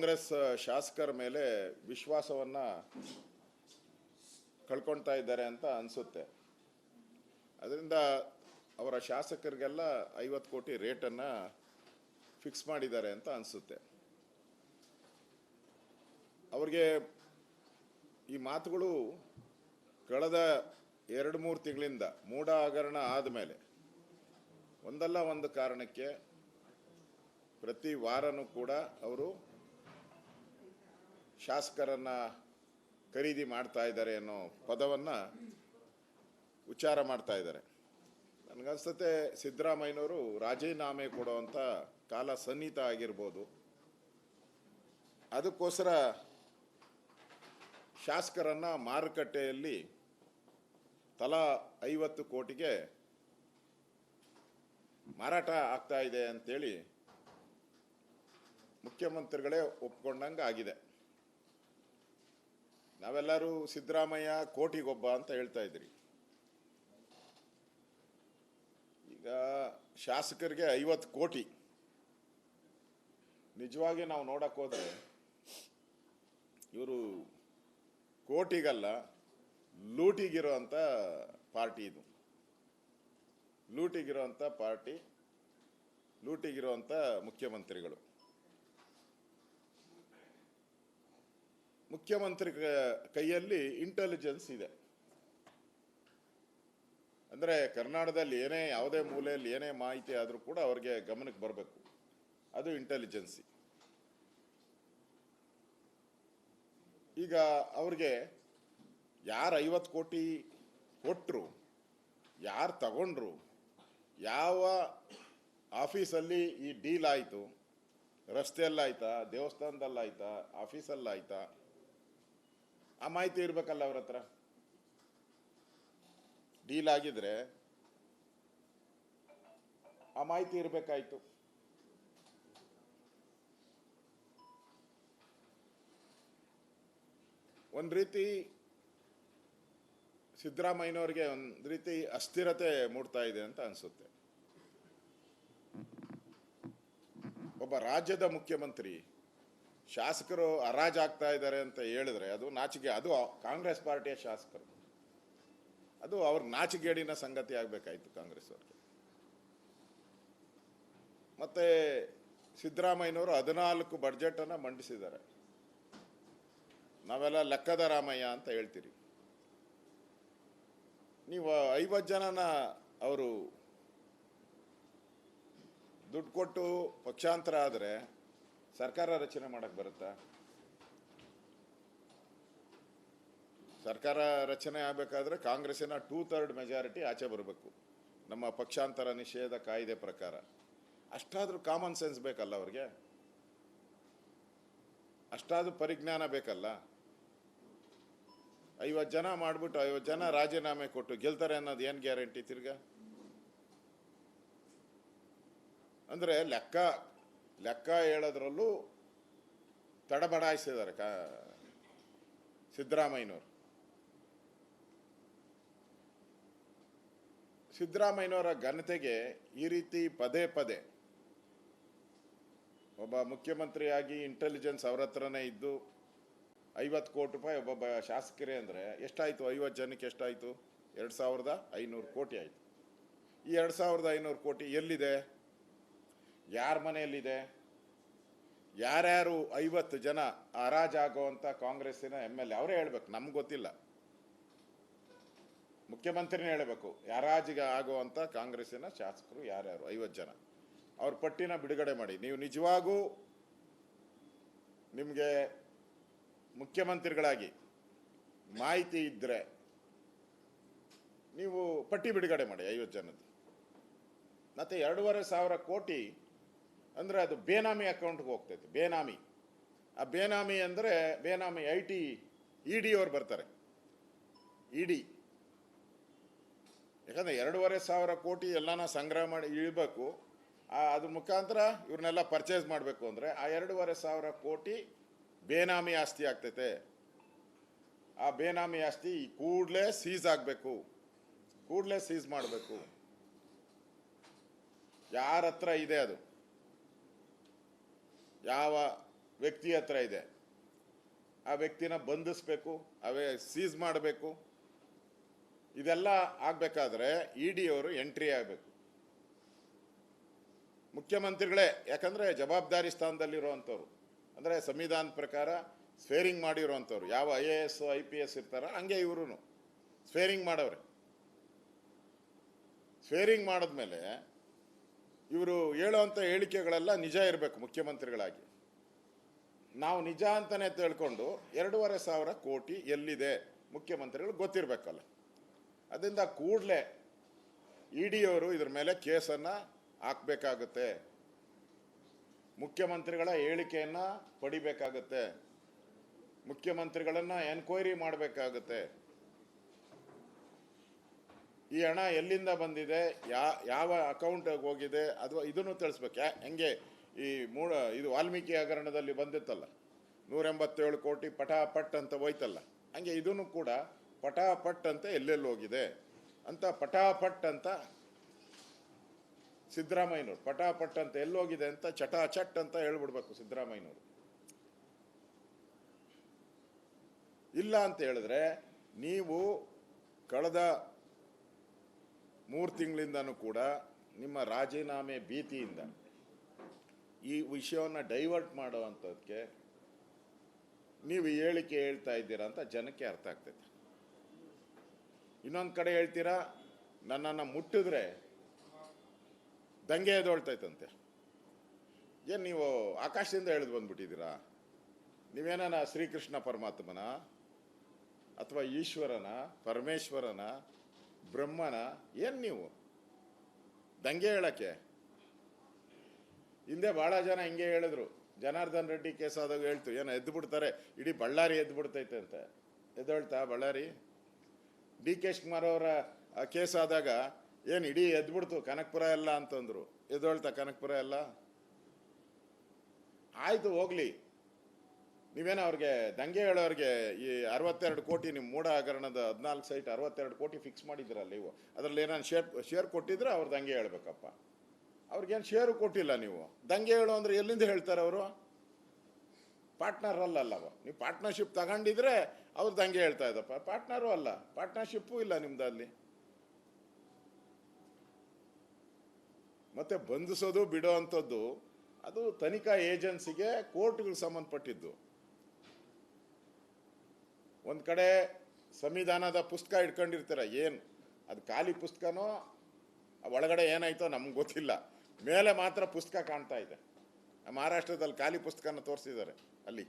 ಕಾಂಗ್ರೆಸ್ ಶಾಸಕರ ಮೇಲೆ ವಿಶ್ವಾಸವನ್ನು ಕಳ್ಕೊಳ್ತಾ ಇದ್ದಾರೆ ಅಂತ ಅನಿಸುತ್ತೆ. ಅದರಿಂದ ಅವರ ಶಾಸಕರಿಗೆಲ್ಲ 50 ಕೋಟಿ ರೇಟನ್ನು ಫಿಕ್ಸ್ ಮಾಡಿದ್ದಾರೆ ಅಂತ ಅನಿಸುತ್ತೆ. ಅವ್ರಿಗೆ ಈ ಮಾತುಗಳು ಕಳೆದ 2-3 ತಿಂಗಳಿಂದ ಮೂಢ ಹಗರಣ ಆದಮೇಲೆ ಒಂದಲ್ಲ ಒಂದು ಕಾರಣಕ್ಕೆ ಪ್ರತಿ ವಾರನೂ ಕೂಡ ಅವರು ಶಾಸಕರನ್ನು ಖರೀದಿ ಮಾಡ್ತಾ ಇದ್ದಾರೆ ಅನ್ನೋ ಪದವನ್ನು ಉಚ್ಚಾರ ಮಾಡ್ತಾ ಇದ್ದಾರೆ. ನನಗನ್ಸುತ್ತೆ ಸಿದ್ದರಾಮಯ್ಯನವರು ರಾಜೀನಾಮೆ ಕೊಡುವಂಥ ಕಾಲ ಸನ್ನಿಹಿತ ಆಗಿರ್ಬೋದು. ಅದಕ್ಕೋಸ್ಕರ ಶಾಸಕರನ್ನು ಮಾರುಕಟ್ಟೆಯಲ್ಲಿ ತಲಾ 50 ಕೋಟಿಗೆ ಮಾರಾಟ ಆಗ್ತಾ ಇದೆ ಅಂತೇಳಿ ಮುಖ್ಯಮಂತ್ರಿಗಳೇ ಒಪ್ಕೊಂಡಂಗೆ ಆಗಿದೆ. ನಾವೆಲ್ಲರೂ ಸಿದ್ದರಾಮಯ್ಯ ಕೋಟಿಗೊಬ್ಬ ಅಂತ ಹೇಳ್ತಾ ಇದ್ರಿ. ಈಗ ಶಾಸಕರಿಗೆ 50 ಕೋಟಿ ನಿಜವಾಗಿ ನಾವು ನೋಡಕ್ಕೆ ಹೋದರೆ ಇವರು ಕೋಟಿಗಲ್ಲ ಲೂಟಿಗಿರೋಂಥ ಪಾರ್ಟಿ ಇದು. ಲೂಟಿಗಿರೋಂಥ ಪಾರ್ಟಿ, ಲೂಟಿಗಿರೋಂಥ ಮುಖ್ಯಮಂತ್ರಿಗಳು. ಮುಖ್ಯಮಂತ್ರಿ ಕೈಯಲ್ಲಿ ಇಂಟೆಲಿಜೆನ್ಸ್ ಇದೆ. ಅಂದರೆ ಕರ್ನಾಟಕದಲ್ಲಿ ಏನೇ ಯಾವುದೇ ಮೂಲೆಯಲ್ಲಿ ಏನೇ ಮಾಹಿತಿ ಆದರೂ ಕೂಡ ಅವ್ರಿಗೆ ಗಮನಕ್ಕೆ ಬರಬೇಕು. ಅದು ಇಂಟೆಲಿಜೆನ್ಸಿ. ಈಗ ಅವ್ರಿಗೆ ಯಾರು 50 ಕೋಟಿ ಕೊಟ್ಟರು, ಯಾರು ತಗೊಂಡ್ರು, ಯಾವ ಆಫೀಸಲ್ಲಿ ಈ ಡೀಲ್ ಆಯಿತು, ರಸ್ತೆಯಲ್ಲಾಯ್ತಾ, ದೇವಸ್ಥಾನದಲ್ಲಾಯ್ತಾ, ಆಫೀಸಲ್ಲಾಯ್ತಾ, ಆ ಮಾಹಿತಿ ಇರಬೇಕಲ್ಲ ಅವ್ರ ಹತ್ರ. ಡೀಲ್ ಆಗಿದ್ರೆ ಆ ಮಾಹಿತಿ ಇರಬೇಕಾಯ್ತು. ಒಂದು ರೀತಿ ಸಿದ್ದರಾಮಯ್ಯನವ್ರಿಗೆ ಒಂದು ರೀತಿ ಅಸ್ಥಿರತೆ ಮೂಡ್ತಾ ಇದೆ ಅಂತ ಅನಿಸುತ್ತೆ. ಒಬ್ಬ ರಾಜ್ಯದ ಮುಖ್ಯಮಂತ್ರಿ ಶಾಸಕರು ಹರಾಜಾಗ್ತಾ ಇದ್ದಾರೆ ಅಂತ ಹೇಳಿದ್ರೆ ಅದು ನಾಚಿಕೆ. ಅದು ಕಾಂಗ್ರೆಸ್ ಪಾರ್ಟಿಯ ಶಾಸಕರು, ಅದು ಅವ್ರ ನಾಚಿಗೇಡಿನ ಸಂಗತಿ ಆಗಬೇಕಾಯ್ತು ಕಾಂಗ್ರೆಸ್ ಅವ್ರಿಗೆ. ಮತ್ತೆ ಸಿದ್ದರಾಮಯ್ಯನವರು 14 ಬಡ್ಜೆಟನ್ನು ಮಂಡಿಸಿದ್ದಾರೆ. ನಾವೆಲ್ಲ ಲೆಕ್ಕದ ರಾಮಯ್ಯ ಅಂತ ಹೇಳ್ತೀರಿ. ನೀವು 50 ಜನನ ಅವರು ದುಡ್ಡು ಕೊಟ್ಟು ಪಕ್ಷಾಂತರ ಆದರೆ ಸರ್ಕಾರ ರಚನೆ ಮಾಡಕ್ಕೆ ಬರುತ್ತಾ? ಸರ್ಕಾರ ರಚನೆ ಆಗಬೇಕಾದ್ರೆ ಕಾಂಗ್ರೆಸ್ಸಿನ 2/3 ಮೆಜಾರಿಟಿ ಆಚೆ ಬರಬೇಕು ನಮ್ಮ ಪಕ್ಷಾಂತರ ನಿಷೇಧ ಕಾಯ್ದೆ ಪ್ರಕಾರ. ಅಷ್ಟಾದರೂ ಕಾಮನ್ ಸೆನ್ಸ್ ಬೇಕಲ್ಲ ಅವ್ರಿಗೆ, ಅಷ್ಟಾದರೂ ಪರಿಜ್ಞಾನ ಬೇಕಲ್ಲ. 50 ಜನ ಮಾಡಿಬಿಟ್ಟು 50 ಜನ ರಾಜೀನಾಮೆ ಕೊಟ್ಟು ಗೆಲ್ತಾರೆ ಅನ್ನೋದು ಏನು ಗ್ಯಾರಂಟಿ ತಿರ್ಗಾ? ಅಂದರೆ ಲೆಕ್ಕ ಹೇಳೋದ್ರಲ್ಲೂ ತಡಬಡಾಯಿಸಿದ್ದಾರೆ ಸಿದ್ದರಾಮಯ್ಯನವರು. ಸಿದ್ದರಾಮಯ್ಯನವರ ಘನತೆಗೆ ಈ ರೀತಿ ಪದೇ ಪದೇ ಒಬ್ಬ ಮುಖ್ಯಮಂತ್ರಿಯಾಗಿ ಇಂಟೆಲಿಜೆನ್ಸ್ ಅವ್ರ ಹತ್ರನೇ ಇದ್ದು 50 ಕೋಟಿ ರೂಪಾಯಿ ಒಬ್ಬೊಬ್ಬ ಶಾಸಕರೇ ಅಂದರೆ ಎಷ್ಟಾಯಿತು? 50 ಜನಕ್ಕೆ ಎಷ್ಟಾಯಿತು? 2500 ಕೋಟಿ ಆಯಿತು. ಈ 2500 ಕೋಟಿ ಎಲ್ಲಿದೆ? ಯಾರ ಮನೆಯಲ್ಲಿದೆ? ಯಾರ್ಯಾರು 50 ಜನ ಹರಾಜಾಗುವಂಥ ಕಾಂಗ್ರೆಸ್ಸಿನ MLA ಅವರೇ ಹೇಳ್ಬೇಕು, ನಮ್ಗೆ ಗೊತ್ತಿಲ್ಲ. ಮುಖ್ಯಮಂತ್ರಿನೇ ಹೇಳಬೇಕು ಹರಾಜಿಗೆ ಆಗುವಂಥ ಕಾಂಗ್ರೆಸ್ಸಿನ ಶಾಸಕರು ಯಾರ್ಯಾರು 50 ಜನ. ಅವ್ರ ಪಟ್ಟಿನ ಬಿಡುಗಡೆ ಮಾಡಿ. ನೀವು ನಿಜವಾಗೂ ನಿಮಗೆ ಮುಖ್ಯಮಂತ್ರಿಗಳಾಗಿ ಮಾಹಿತಿ ಇದ್ದರೆ ನೀವು ಪಟ್ಟಿ ಬಿಡುಗಡೆ ಮಾಡಿ 50 ಜನದ್ದು. ಮತ್ತು 2,500 ಕೋಟಿ ಅಂದರೆ ಅದು ಬೇನಾಮಿ ಅಕೌಂಟ್ಗೆ ಹೋಗ್ತೈತೆ. ಬೇನಾಮಿ, ಆ ಬೇನಾಮಿ ಅಂದರೆ ಬೇನಾಮಿ ED ಅವ್ರು ಬರ್ತಾರೆ. ED ಯಾಕಂದರೆ 2,500 ಕೋಟಿ ಎಲ್ಲನ ಸಂಗ್ರಹ ಮಾಡಿ ಇಳಬೇಕು. ಅದ್ರ ಮುಖಾಂತರ ಇವ್ರನ್ನೆಲ್ಲ ಪರ್ಚೇಸ್ ಮಾಡಬೇಕು ಅಂದರೆ ಆ 2,500 ಕೋಟಿ ಬೇನಾಮಿ ಆಸ್ತಿ ಆಗ್ತೈತೆ. ಆ ಬೇನಾಮಿ ಆಸ್ತಿ ಕೂಡಲೇ ಸೀಸ್ ಆಗಬೇಕು, ಕೂಡಲೇ ಸೀಸ್ ಮಾಡಬೇಕು. ಯಾರ ಹತ್ರ ಇದೆ ಅದು, ಯಾವ ವ್ಯಕ್ತಿ ಹತ್ರ ಇದೆ, ಆ ವ್ಯಕ್ತಿನ ಬಂಧಿಸಬೇಕು, ಅವೇ ಸೀಸ್ ಮಾಡಬೇಕು. ಇದೆಲ್ಲ ಆಗಬೇಕಾದ್ರೆ ಇಡಿ ಅವರು ಎಂಟ್ರಿ ಆಗಬೇಕು. ಮುಖ್ಯಮಂತ್ರಿಗಳೇ, ಯಾಕಂದರೆ ಜವಾಬ್ದಾರಿ ಸ್ಥಾನದಲ್ಲಿರುವಂಥವ್ರು, ಅಂದರೆ ಸಂವಿಧಾನದ ಪ್ರಕಾರ ಸ್ವೇರಿಂಗ್ ಮಾಡಿರುವಂಥವ್ರು. ಯಾವ IAS IPS ಇರ್ತಾರ ಹಂಗೆ ಇವರು ಸ್ವೇರಿಂಗ್ ಮಾಡವ್ರೆ. ಸ್ವೇರಿಂಗ್ ಮಾಡಿದ್ಮೇಲೆ ಇವರು ಹೇಳೋವಂಥ ಹೇಳಿಕೆಗಳೆಲ್ಲ ನಿಜ ಇರಬೇಕು. ಮುಖ್ಯಮಂತ್ರಿಗಳಾಗಿ ನಾವು ನಿಜ ಅಂತಲೇ ತಿಳ್ಕೊಂಡು 2,500 ಕೋಟಿ ಎಲ್ಲಿದೆ ಮುಖ್ಯಮಂತ್ರಿಗಳು ಗೊತ್ತಿರಬೇಕಲ್ಲ. ಅದರಿಂದ ಕೂಡಲೇ ಇಡಿ ಅವರು ಇದ್ರ ಮೇಲೆ ಕೇಸನ್ನು ಹಾಕಬೇಕಾಗುತ್ತೆ. ಮುಖ್ಯಮಂತ್ರಿಗಳ ಹೇಳಿಕೆಯನ್ನು ಪಡಿಬೇಕಾಗುತ್ತೆ. ಮುಖ್ಯಮಂತ್ರಿಗಳನ್ನು ಎನ್ಕ್ವೈರಿ ಮಾಡಬೇಕಾಗುತ್ತೆ. ಈ ಹಣ ಎಲ್ಲಿಂದ ಬಂದಿದೆ, ಯಾವ ಅಕೌಂಟ್ಗೆ ಹೋಗಿದೆ, ಅಥವಾ ಇದನ್ನು ತಿಳಿಸ್ಬೇಕು. ಹೆಂಗೆ ಈ ಇದು ವಾಲ್ಮೀಕಿ ಹಗರಣದಲ್ಲಿ ಬಂದಿತ್ತಲ್ಲ, 187 ಕೋಟಿ ಪಟಾಪಟ್ ಅಂತ ಹೋಯ್ತಲ್ಲ, ಹಂಗೆ ಇದನ್ನು ಕೂಡ ಪಟಾಪಟ್ ಅಂತ ಎಲ್ಲೆಲ್ಲಿ ಹೋಗಿದೆ ಅಂತ ಪಟಾಪಟ್ ಅಂತ ಸಿದ್ದರಾಮಯ್ಯನವರು ಪಟಾಪಟ್ ಅಂತ ಎಲ್ಲೋಗಿದೆ ಅಂತ ಚಟಾಚಟ್ ಅಂತ ಹೇಳ್ಬಿಡ್ಬೇಕು ಸಿದ್ದರಾಮಯ್ಯನವರು. ಇಲ್ಲ ಅಂತ ಹೇಳಿದ್ರೆ ನೀವು ಕಳೆದ 3 ತಿಂಗಳಿಂದನೂ ಕೂಡ ನಿಮ್ಮ ರಾಜೀನಾಮೆ ಭೀತಿಯಿಂದ ಈ ವಿಷಯವನ್ನು ಡೈವರ್ಟ್ ಮಾಡುವಂಥದ್ದಕ್ಕೆ ನೀವು ಹೇಳಿಕೆ ಹೇಳ್ತಾ ಇದ್ದೀರಾ ಅಂತ ಜನಕ್ಕೆ ಅರ್ಥ ಆಗ್ತೈತೆ. ಇನ್ನೊಂದು ಕಡೆ ಹೇಳ್ತೀರಾ, ನನ್ನನ್ನು ಮುಟ್ಟಿದ್ರೆ ದಂಗೆ ಎದ್ದೊಳ್ತೈತಂತೆ. ಏನು ನೀವು ಆಕಾಶದಿಂದ ಎಳೆದು ಬಂದ್ಬಿಟ್ಟಿದ್ದೀರಾ? ನೀವೇನ ಶ್ರೀಕೃಷ್ಣ ಪರಮಾತ್ಮನ ಅಥವಾ ಈಶ್ವರನ, ಪರಮೇಶ್ವರನ, ಬ್ರಹ್ಮನ? ಏನು ನೀವು ದಂಗೆ ಹೇಳಕ್ಕೆ? ಹಿಂದೆ ಭಾಳ ಜನ ಹಿಂಗೆ ಹೇಳಿದ್ರು. ಜನಾರ್ದನ್ ರೆಡ್ಡಿ ಕೇಸ್ ಆದಾಗ ಹೇಳ್ತು, ಏನು ಎದ್ದು ಬಿಡ್ತಾರೆ, ಇಡೀ ಬಳ್ಳಾರಿ ಎದ್ದು ಬಿಡ್ತೈತೆ ಅಂತ. ಎದ್ದೊಳ್ತಾ ಬಳ್ಳಾರಿ? DK ಶಿವಕುಮಾರ್ ಅವರ ಕೇಸ್ ಆದಾಗ ಏನು ಇಡೀ ಎದ್ಬಿಡ್ತು ಕನಕಪುರ ಎಲ್ಲ ಅಂತಂದ್ರು. ಎದ್ದೊಳ್ತಾ ಕನಕಪುರ ಎಲ್ಲ? ಆಯಿತು, ಹೋಗ್ಲಿ. ನೀವೇನೋ ಅವ್ರಿಗೆ ದಂಗೆ ಹೇಳೋರಿಗೆ ಈ 62 ಕೋಟಿ ನಿಮ್ಮ ಮೂಢ ಹಗರಣದ 14 ಸೈಟ್ 62 ಕೋಟಿ ಫಿಕ್ಸ್ ಮಾಡಿದ್ರಲ್ಲ ನೀವು, ಅದರಲ್ಲಿ ಏನಾದ್ರು ಶೇರ್ ಕೊಟ್ಟಿದ್ರೆ ಅವ್ರು ದಂಗೆ ಹೇಳ್ಬೇಕಪ್ಪ. ಅವ್ರಿಗೇನು ಶೇರು ಕೊಟ್ಟಿಲ್ಲ. ನೀವು ದಂಗೆ ಹೇಳೋ ಅಂದ್ರೆ ಎಲ್ಲಿಂದ ಹೇಳ್ತಾರೆ ಅವರು? ಪಾರ್ಟ್ನರ್ ಅಲ್ಲವ. ನೀವು ಪಾರ್ಟ್ನರ್ಶಿಪ್ ತಗೊಂಡಿದ್ರೆ ಅವ್ರು ದಂಗೆ ಹೇಳ್ತಾ ಇದ್ದಪ್ಪ. ಪಾರ್ಟ್ನರು ಅಲ್ಲ, ಪಾರ್ಟ್ನರ್ಶಿಪ್ಪು ಇಲ್ಲ ನಿಮ್ದಲ್ಲಿ. ಮತ್ತೆ ಬಂಧಿಸೋದು ಬಿಡೋ ಅಂಥದ್ದು ಅದು ತನಿಖಾ ಏಜೆನ್ಸಿಗೆ, ಕೋರ್ಟ್ಗಳಿಗೆ ಸಂಬಂಧಪಟ್ಟಿದ್ದು. ಒಂದು ಕಡೆ ಸಂವಿಧಾನದ ಪುಸ್ತಕ ಇಟ್ಕೊಂಡಿರ್ತಾರೆ, ಏನು ಅದು ಖಾಲಿ ಪುಸ್ತಕನೋ ಒಳಗಡೆ ಏನಾಯ್ತೋ ನಮ್ಗೆ ಗೊತ್ತಿಲ್ಲ, ಮೇಲೆ ಮಾತ್ರ ಪುಸ್ತಕ ಕಾಣ್ತಾ ಇದೆ. ಮಹಾರಾಷ್ಟ್ರದಲ್ಲಿ ಖಾಲಿ ಪುಸ್ತಕನ ತೋರಿಸಿದ್ದಾರೆ ಅಲ್ಲಿ.